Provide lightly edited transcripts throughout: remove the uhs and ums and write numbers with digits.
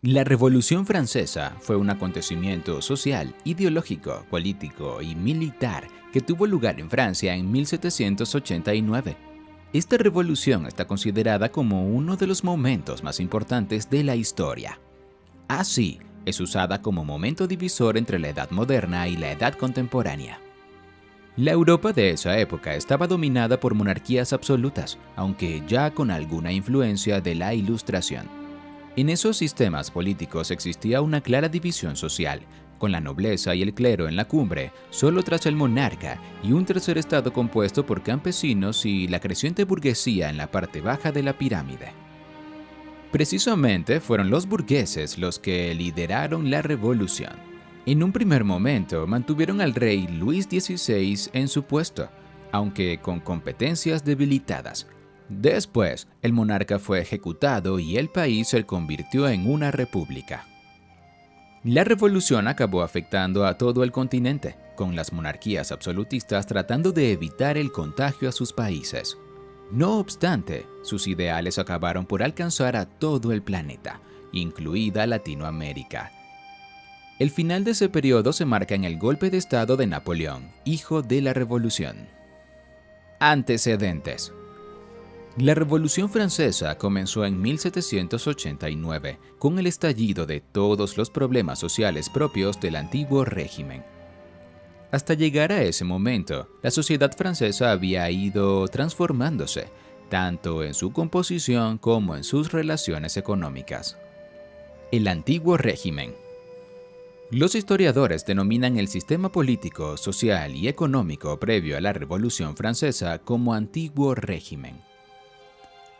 La Revolución Francesa fue un acontecimiento social, ideológico, político y militar que tuvo lugar en Francia en 1789. Esta revolución está considerada como uno de los momentos más importantes de la historia. Así, es usada como momento divisor entre la Edad Moderna y la Edad Contemporánea. La Europa de esa época estaba dominada por monarquías absolutas, aunque ya con alguna influencia de la Ilustración. En esos sistemas políticos existía una clara división social, con la nobleza y el clero en la cumbre, solo tras el monarca, y un tercer estado compuesto por campesinos y la creciente burguesía en la parte baja de la pirámide. Precisamente fueron los burgueses los que lideraron la revolución. En un primer momento mantuvieron al rey Luis XVI en su puesto, aunque con competencias debilitadas. Después, el monarca fue ejecutado y el país se convirtió en una república. La revolución acabó afectando a todo el continente, con las monarquías absolutistas tratando de evitar el contagio a sus países. No obstante, sus ideales acabaron por alcanzar a todo el planeta, incluida Latinoamérica. El final de ese periodo se marca en el golpe de estado de Napoleón, hijo de la revolución. Antecedentes. La Revolución Francesa comenzó en 1789 con el estallido de todos los problemas sociales propios del antiguo régimen. Hasta llegar a ese momento, la sociedad francesa había ido transformándose, tanto en su composición como en sus relaciones económicas. El antiguo régimen. Los historiadores denominan el sistema político, social y económico previo a la Revolución Francesa como antiguo régimen.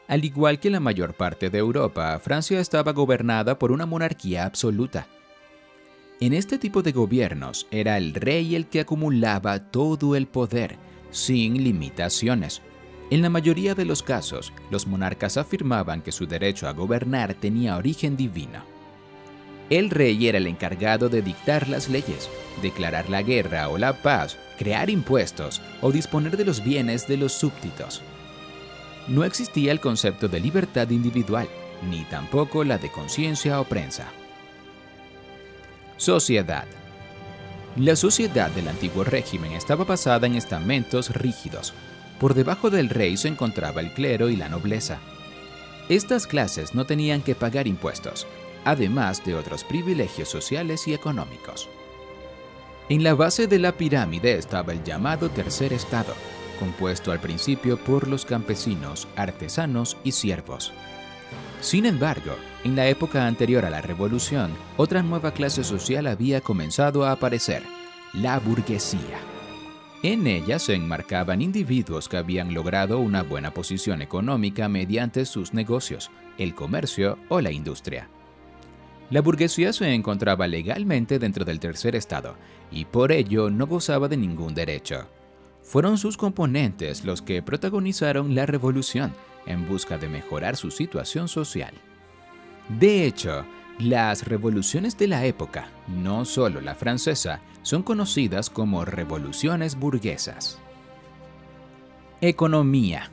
Al igual que la mayor parte de Europa, Francia estaba gobernada por una monarquía absoluta. En este tipo de gobiernos era el rey el que acumulaba todo el poder, sin limitaciones. En la mayoría de los casos, los monarcas afirmaban que su derecho a gobernar tenía origen divino. El rey era el encargado de dictar las leyes, declarar la guerra o la paz, crear impuestos o disponer de los bienes de los súbditos. No existía el concepto de libertad individual, ni tampoco la de conciencia o prensa. Sociedad. La sociedad del antiguo régimen estaba basada en estamentos rígidos. Por debajo del rey se encontraba el clero y la nobleza. Estas clases no tenían que pagar impuestos, además de otros privilegios sociales y económicos. En la base de la pirámide estaba el llamado tercer estado, compuesto al principio por los campesinos, artesanos y siervos. Sin embargo, en la época anterior a la Revolución, otra nueva clase social había comenzado a aparecer: la burguesía. En ella se enmarcaban individuos que habían logrado una buena posición económica mediante sus negocios, el comercio o la industria. La burguesía se encontraba legalmente dentro del tercer estado y por ello no gozaba de ningún derecho. Fueron sus componentes los que protagonizaron la revolución en busca de mejorar su situación social. De hecho, las revoluciones de la época, no solo la francesa, son conocidas como revoluciones burguesas. Economía.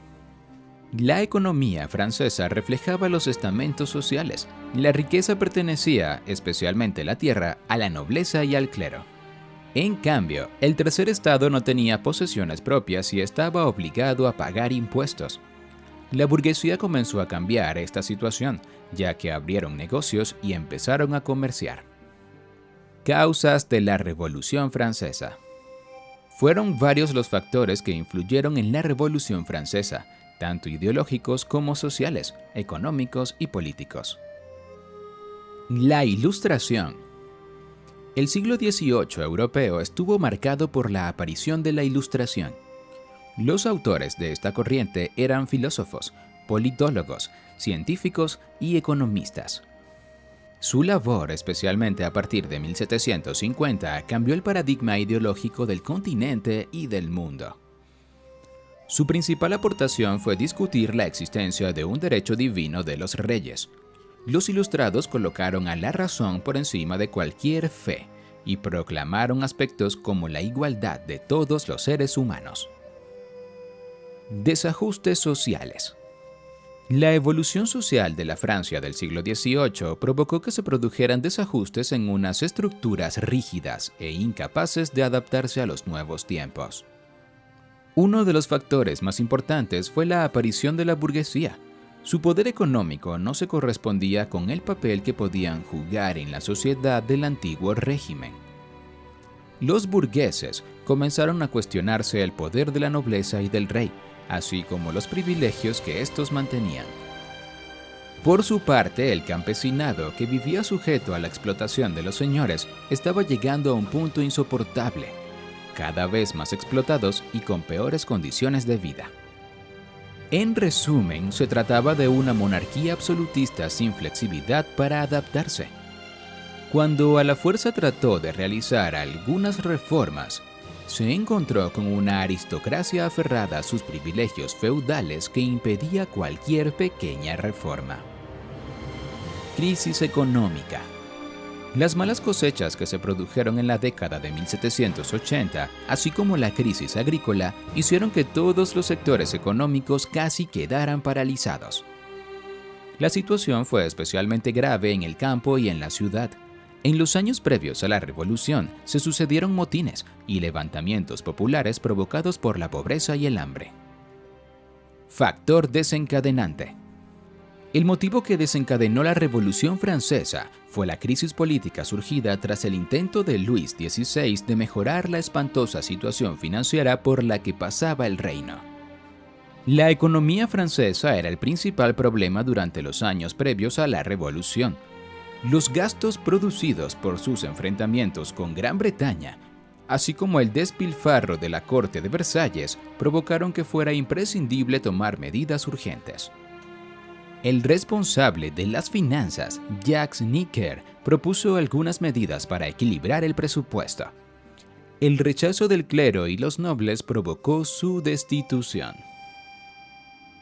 La economía francesa reflejaba los estamentos sociales. La riqueza pertenecía, especialmente la tierra, a la nobleza y al clero. En cambio, el tercer estado no tenía posesiones propias y estaba obligado a pagar impuestos. La burguesía comenzó a cambiar esta situación, ya que abrieron negocios y empezaron a comerciar. Causas de la Revolución Francesa. Fueron varios los factores que influyeron en la Revolución Francesa, tanto ideológicos como sociales, económicos y políticos. La Ilustración. El siglo XVIII europeo estuvo marcado por la aparición de la Ilustración. Los autores de esta corriente eran filósofos, politólogos, científicos y economistas. Su labor, especialmente a partir de 1750, cambió el paradigma ideológico del continente y del mundo. Su principal aportación fue discutir la existencia de un derecho divino de los reyes. Los ilustrados colocaron a la razón por encima de cualquier fe y proclamaron aspectos como la igualdad de todos los seres humanos. Desajustes sociales. La evolución social de la Francia del siglo XVIII provocó que se produjeran desajustes en unas estructuras rígidas e incapaces de adaptarse a los nuevos tiempos. Uno de los factores más importantes fue la aparición de la burguesía. Su poder económico no se correspondía con el papel que podían jugar en la sociedad del antiguo régimen. Los burgueses comenzaron a cuestionarse el poder de la nobleza y del rey, así como los privilegios que estos mantenían. Por su parte, el campesinado, que vivía sujeto a la explotación de los señores, estaba llegando a un punto insoportable, cada vez más explotados y con peores condiciones de vida. En resumen, se trataba de una monarquía absolutista sin flexibilidad para adaptarse. Cuando a la fuerza trató de realizar algunas reformas, se encontró con una aristocracia aferrada a sus privilegios feudales que impedía cualquier pequeña reforma. Crisis económica. Las malas cosechas que se produjeron en la década de 1780, así como la crisis agrícola, hicieron que todos los sectores económicos casi quedaran paralizados. La situación fue especialmente grave en el campo y en la ciudad. En los años previos a la Revolución se sucedieron motines y levantamientos populares provocados por la pobreza y el hambre. Factor desencadenante. El motivo que desencadenó la Revolución Francesa fue la crisis política surgida tras el intento de Luis XVI de mejorar la espantosa situación financiera por la que pasaba el reino. La economía francesa era el principal problema durante los años previos a la Revolución. Los gastos producidos por sus enfrentamientos con Gran Bretaña, así como el despilfarro de la corte de Versalles, provocaron que fuera imprescindible tomar medidas urgentes. El responsable de las finanzas, Jacques Necker, propuso algunas medidas para equilibrar el presupuesto. El rechazo del clero y los nobles provocó su destitución.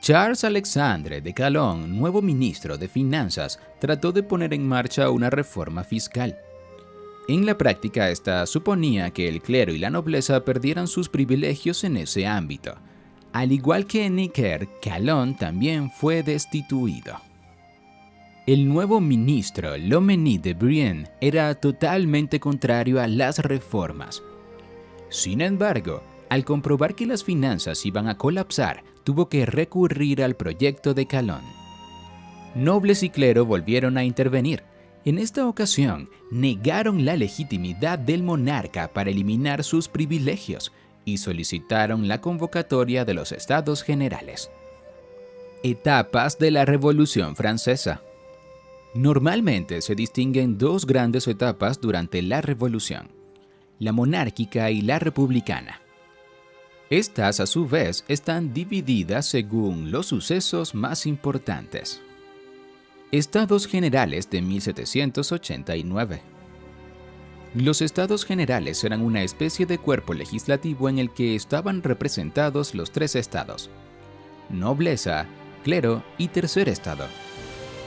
Charles Alexandre de Calonne, nuevo ministro de Finanzas, trató de poner en marcha una reforma fiscal. En la práctica, esta suponía que el clero y la nobleza perdieran sus privilegios en ese ámbito. Al igual que Necker, Calonne también fue destituido. El nuevo ministro, Loménie de Brienne, era totalmente contrario a las reformas. Sin embargo, al comprobar que las finanzas iban a colapsar, tuvo que recurrir al proyecto de Calonne. Nobles y clero volvieron a intervenir. En esta ocasión, negaron la legitimidad del monarca para eliminar sus privilegios y solicitaron la convocatoria de los Estados Generales. Etapas de la Revolución Francesa. Normalmente se distinguen dos grandes etapas durante la Revolución: la monárquica y la republicana. Estas, a su vez, están divididas según los sucesos más importantes. Estados Generales de 1789. Los Estados Generales eran una especie de cuerpo legislativo en el que estaban representados los tres estados: nobleza, clero y tercer estado.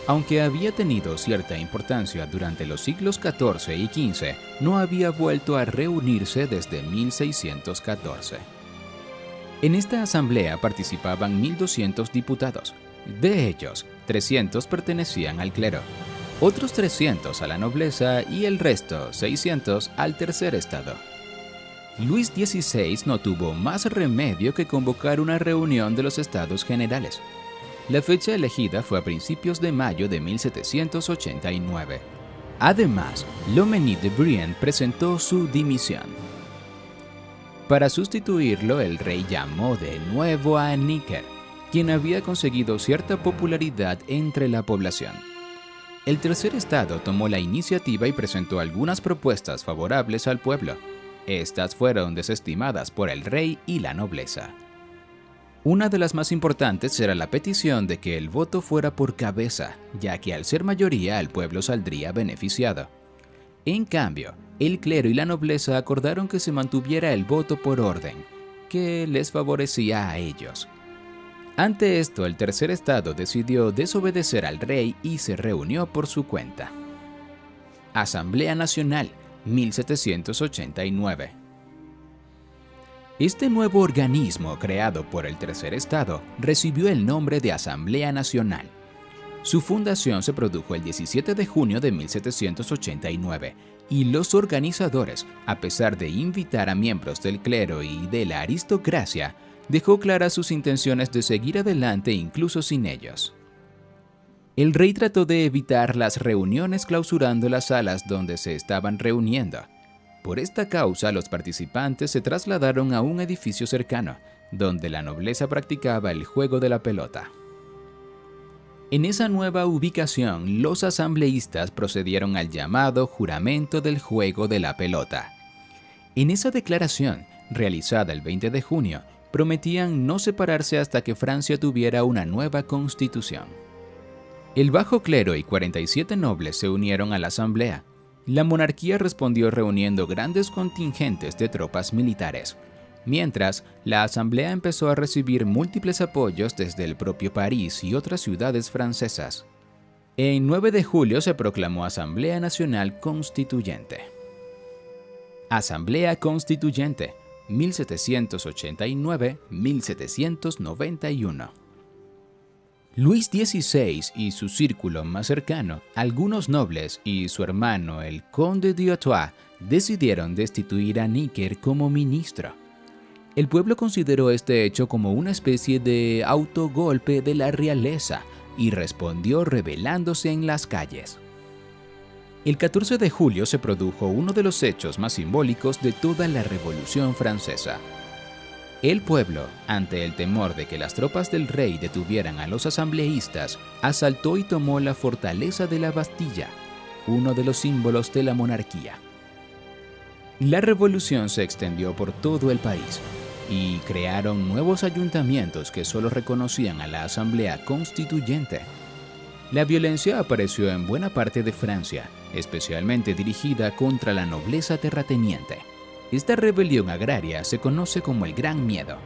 Aunque había tenido cierta importancia durante los siglos XIV y XV, no había vuelto a reunirse desde 1614. En esta asamblea participaban 1.200 diputados. De ellos, 300 pertenecían al clero, otros 300 a la nobleza y el resto, 600, al tercer estado. Luis XVI no tuvo más remedio que convocar una reunión de los Estados Generales. La fecha elegida fue a principios de mayo de 1789. Además, Loménie de Brienne presentó su dimisión. Para sustituirlo, el rey llamó de nuevo a Necker, quien había conseguido cierta popularidad entre la población. El tercer estado tomó la iniciativa y presentó algunas propuestas favorables al pueblo. Estas fueron desestimadas por el rey y la nobleza. Una de las más importantes era la petición de que el voto fuera por cabeza, ya que al ser mayoría el pueblo saldría beneficiado. En cambio, el clero y la nobleza acordaron que se mantuviera el voto por orden, que les favorecía a ellos. Ante esto, el tercer estado decidió desobedecer al rey y se reunió por su cuenta. Asamblea Nacional, 1789. Este nuevo organismo creado por el Tercer Estado recibió el nombre de Asamblea Nacional. Su fundación se produjo el 17 de junio de 1789 y los organizadores, a pesar de invitar a miembros del clero y de la aristocracia, dejó claras sus intenciones de seguir adelante incluso sin ellos. El rey trató de evitar las reuniones clausurando las salas donde se estaban reuniendo. Por esta causa, los participantes se trasladaron a un edificio cercano, donde la nobleza practicaba el juego de la pelota. En esa nueva ubicación, los asambleístas procedieron al llamado juramento del juego de la pelota. En esa declaración, realizada el 20 de junio, prometían no separarse hasta que Francia tuviera una nueva constitución. El bajo clero y 47 nobles se unieron a la asamblea. La monarquía respondió reuniendo grandes contingentes de tropas militares, mientras la asamblea empezó a recibir múltiples apoyos desde el propio París y otras ciudades francesas. En 9 de julio se proclamó Asamblea Nacional Constituyente. Asamblea Constituyente, 1789-1791. Luis XVI y su círculo más cercano, algunos nobles y su hermano el conde d'Artois, decidieron destituir a Necker como ministro. El pueblo consideró este hecho como una especie de autogolpe de la realeza y respondió rebelándose en las calles. El 14 de julio se produjo uno de los hechos más simbólicos de toda la Revolución Francesa. El pueblo, ante el temor de que las tropas del rey detuvieran a los asambleístas, asaltó y tomó la fortaleza de la Bastilla, uno de los símbolos de la monarquía. La revolución se extendió por todo el país y crearon nuevos ayuntamientos que solo reconocían a la Asamblea Constituyente. La violencia apareció en buena parte de Francia, especialmente dirigida contra la nobleza terrateniente. Esta rebelión agraria se conoce como el Gran Miedo.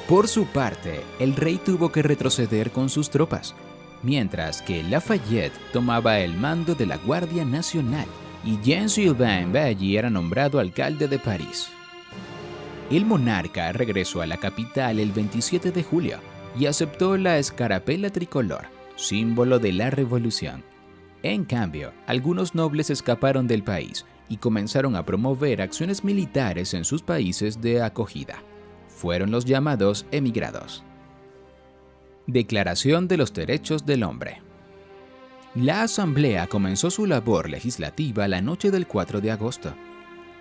Por su parte, el rey tuvo que retroceder con sus tropas, mientras que Lafayette tomaba el mando de la Guardia Nacional y Jean-Sylvain Bailly era nombrado alcalde de París. El monarca regresó a la capital el 27 de julio y aceptó la escarapela tricolor, símbolo de la revolución. En cambio, algunos nobles escaparon del país y comenzaron a promover acciones militares en sus países de acogida. Fueron los llamados emigrados. Declaración de los Derechos del Hombre. La Asamblea comenzó su labor legislativa la noche del 4 de agosto.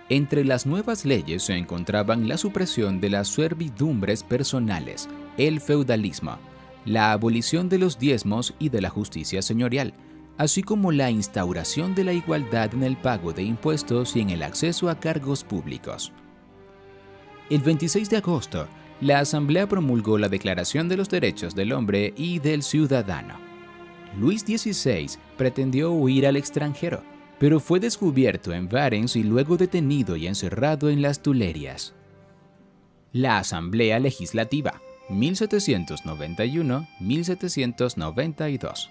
Entre las nuevas leyes se encontraban la supresión de las servidumbres personales, el feudalismo, la abolición de los diezmos y de la justicia señorial, así como la instauración de la igualdad en el pago de impuestos y en el acceso a cargos públicos. El 26 de agosto, la Asamblea promulgó la Declaración de los Derechos del Hombre y del Ciudadano. Luis XVI pretendió huir al extranjero, pero fue descubierto en Varens y luego detenido y encerrado en las Tulerias. La Asamblea Legislativa, 1791-1792.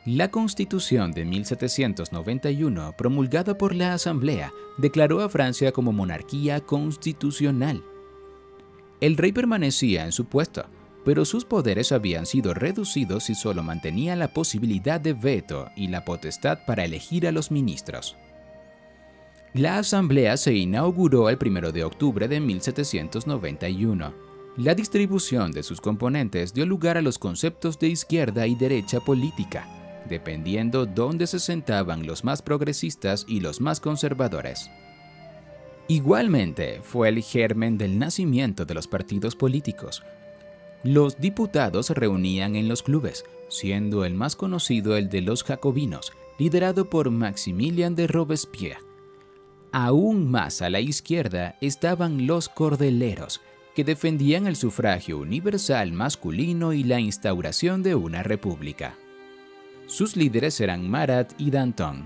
La Constitución de 1791, promulgada por la Asamblea, declaró a Francia como monarquía constitucional. El rey permanecía en su puesto, pero sus poderes habían sido reducidos y solo mantenía la posibilidad de veto y la potestad para elegir a los ministros. La Asamblea se inauguró el 1 de octubre de 1791. La distribución de sus componentes dio lugar a los conceptos de izquierda y derecha política, dependiendo dónde se sentaban los más progresistas y los más conservadores. Igualmente, fue el germen del nacimiento de los partidos políticos. Los diputados se reunían en los clubes, siendo el más conocido el de los jacobinos, liderado por Maximilien de Robespierre. Aún más a la izquierda estaban los cordeleros, que defendían el sufragio universal masculino y la instauración de una república. Sus líderes eran Marat y Danton.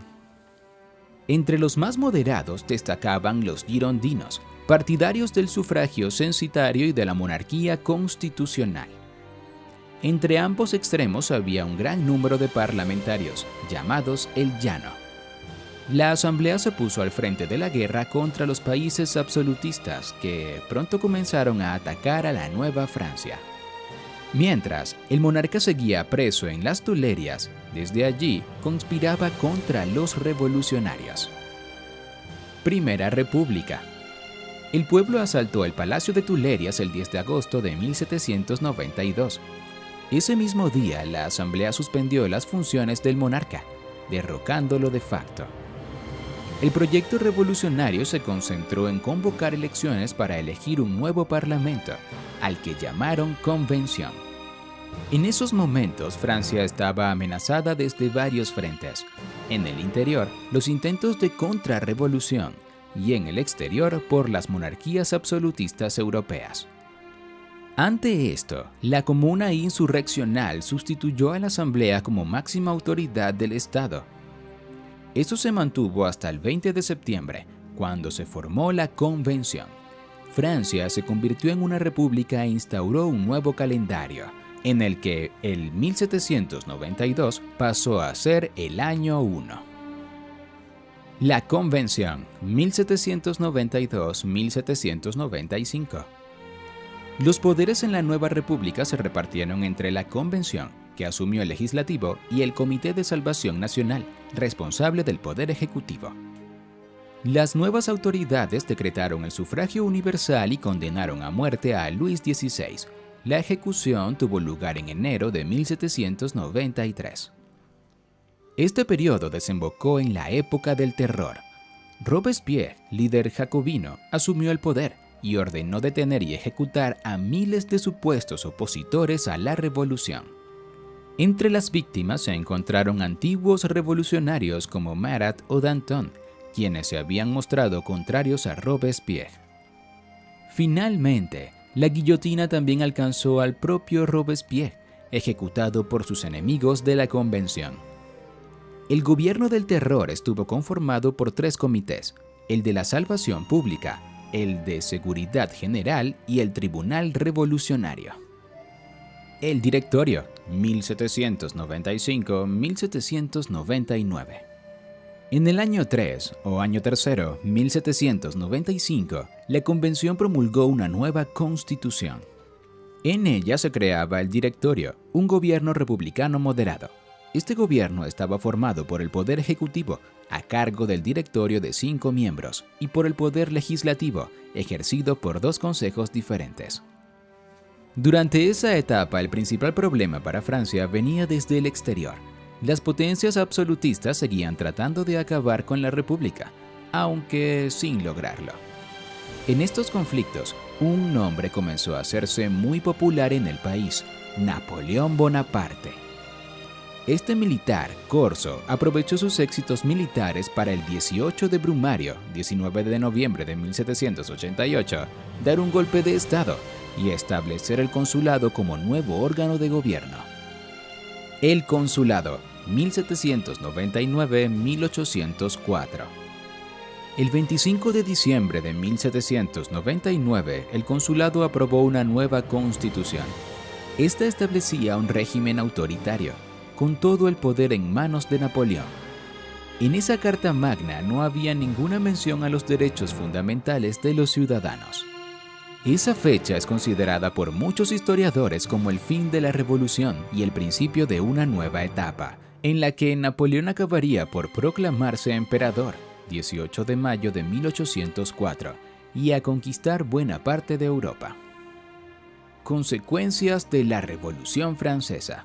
Entre los más moderados destacaban los girondinos, partidarios del sufragio censitario y de la monarquía constitucional. Entre ambos extremos había un gran número de parlamentarios, llamados el Llano. La Asamblea se puso al frente de la guerra contra los países absolutistas que pronto comenzaron a atacar a la Nueva Francia. Mientras, el monarca seguía preso en las Tulerias, desde allí conspiraba contra los revolucionarios. Primera República. El pueblo asaltó el Palacio de Tulerias el 10 de agosto de 1792. Ese mismo día, la Asamblea suspendió las funciones del monarca, derrocándolo de facto. El proyecto revolucionario se concentró en convocar elecciones para elegir un nuevo parlamento, al que llamaron Convención. En esos momentos, Francia estaba amenazada desde varios frentes. En el interior, los intentos de contrarrevolución, y en el exterior, por las monarquías absolutistas europeas. Ante esto, la Comuna Insurreccional sustituyó a la Asamblea como máxima autoridad del Estado. Esto se mantuvo hasta el 20 de septiembre, cuando se formó la Convención. Francia se convirtió en una república e instauró un nuevo calendario, en el que el 1792 pasó a ser el año 1. La Convención, 1792-1795. Los poderes en la nueva república se repartieron entre la Convención, que asumió el legislativo, y el Comité de Salvación Nacional, responsable del poder ejecutivo. Las nuevas autoridades decretaron el sufragio universal y condenaron a muerte a Luis XVI. La ejecución tuvo lugar en enero de 1793. Este periodo desembocó en la época del terror. Robespierre, líder jacobino, asumió el poder y ordenó detener y ejecutar a miles de supuestos opositores a la revolución. Entre las víctimas se encontraron antiguos revolucionarios como Marat o Danton, quienes se habían mostrado contrarios a Robespierre. Finalmente, la guillotina también alcanzó al propio Robespierre, ejecutado por sus enemigos de la Convención. El gobierno del terror estuvo conformado por 3 comités: el de la salvación pública, el de seguridad general y el tribunal revolucionario. El directorio, 1795-1799. En el año 3, o año tercero, 1795, la Convención promulgó una nueva constitución. En ella se creaba el directorio, un gobierno republicano moderado. Este gobierno estaba formado por el Poder Ejecutivo, a cargo del directorio de 5 miembros, y por el Poder Legislativo, ejercido por 2 consejos diferentes. Durante esa etapa, el principal problema para Francia venía desde el exterior. Las potencias absolutistas seguían tratando de acabar con la República, aunque sin lograrlo. En estos conflictos, un nombre comenzó a hacerse muy popular en el país: Napoleón Bonaparte. Este militar, corso, aprovechó sus éxitos militares para el 18 de Brumario, 19 de noviembre de 1788, dar un golpe de Estado y establecer el consulado como nuevo órgano de gobierno. El consulado, 1799-1804. El 25 de diciembre de 1799, el consulado aprobó una nueva constitución. Esta establecía un régimen autoritario, con todo el poder en manos de Napoleón. En esa Carta Magna no había ninguna mención a los derechos fundamentales de los ciudadanos. Esa fecha es considerada por muchos historiadores como el fin de la revolución y el principio de una nueva etapa, en la que Napoleón acabaría por proclamarse emperador, 18 de mayo de 1804, y a conquistar buena parte de Europa. Consecuencias de la Revolución Francesa.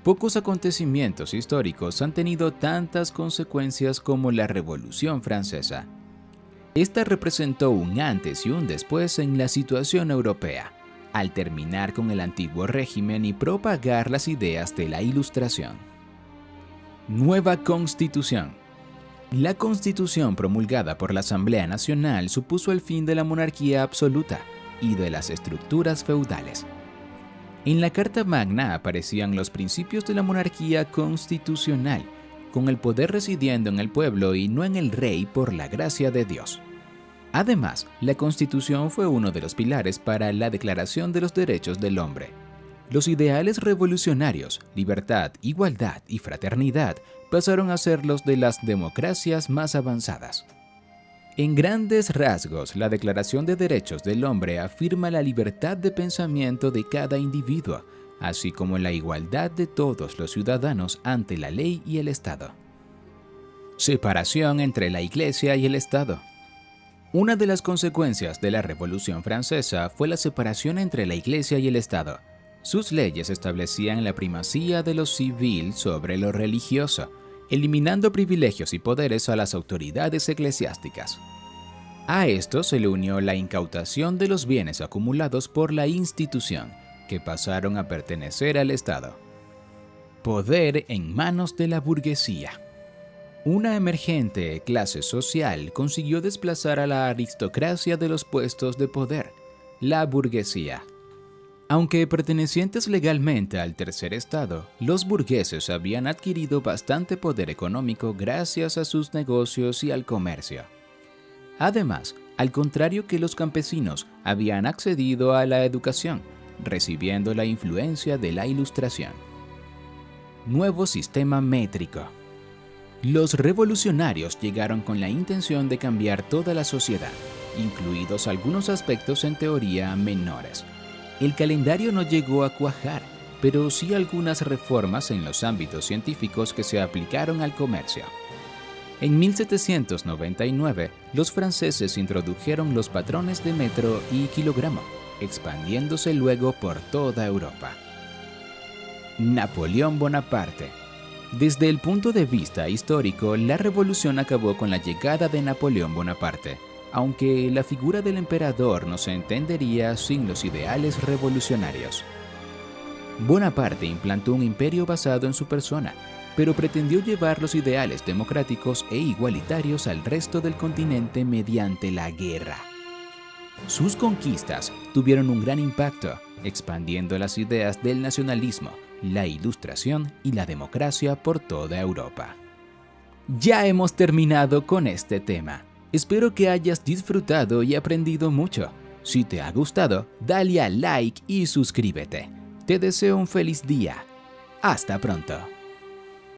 Pocos acontecimientos históricos han tenido tantas consecuencias como la Revolución Francesa. Esta representó un antes y un después en la situación europea, al terminar con el antiguo régimen y propagar las ideas de la Ilustración. Nueva Constitución. La Constitución promulgada por la Asamblea Nacional supuso el fin de la monarquía absoluta y de las estructuras feudales. En la Carta Magna aparecían los principios de la monarquía constitucional, con el poder residiendo en el pueblo y no en el rey por la gracia de Dios. Además, la Constitución fue uno de los pilares para la Declaración de los Derechos del Hombre. Los ideales revolucionarios, libertad, igualdad y fraternidad, pasaron a ser los de las democracias más avanzadas. En grandes rasgos, la Declaración de Derechos del Hombre afirma la libertad de pensamiento de cada individuo, así como la igualdad de todos los ciudadanos ante la ley y el Estado. Separación entre la Iglesia y el Estado. Una de las consecuencias de la Revolución Francesa fue la separación entre la Iglesia y el Estado. Sus leyes establecían la primacía de lo civil sobre lo religioso, eliminando privilegios y poderes a las autoridades eclesiásticas. A esto se le unió la incautación de los bienes acumulados por la institución, que pasaron a pertenecer al Estado. Poder en manos de la burguesía. Una emergente clase social consiguió desplazar a la aristocracia de los puestos de poder, la burguesía. Aunque pertenecientes legalmente al tercer estado, los burgueses habían adquirido bastante poder económico gracias a sus negocios y al comercio. Además, al contrario que los campesinos, habían accedido a la educación, recibiendo la influencia de la Ilustración. Nuevo sistema métrico. Los revolucionarios llegaron con la intención de cambiar toda la sociedad, incluidos algunos aspectos en teoría menores. El calendario no llegó a cuajar, pero sí algunas reformas en los ámbitos científicos que se aplicaron al comercio. En 1799, los franceses introdujeron los patrones de metro y kilogramo, expandiéndose luego por toda Europa. Napoleón Bonaparte. Desde el punto de vista histórico, la revolución acabó con la llegada de Napoleón Bonaparte, aunque la figura del emperador no se entendería sin los ideales revolucionarios. Bonaparte implantó un imperio basado en su persona, pero pretendió llevar los ideales democráticos e igualitarios al resto del continente mediante la guerra. Sus conquistas tuvieron un gran impacto, expandiendo las ideas del nacionalismo, la Ilustración y la democracia por toda Europa. Ya hemos terminado con este tema. Espero que hayas disfrutado y aprendido mucho. Si te ha gustado, dale a like y suscríbete. Te deseo un feliz día. Hasta pronto.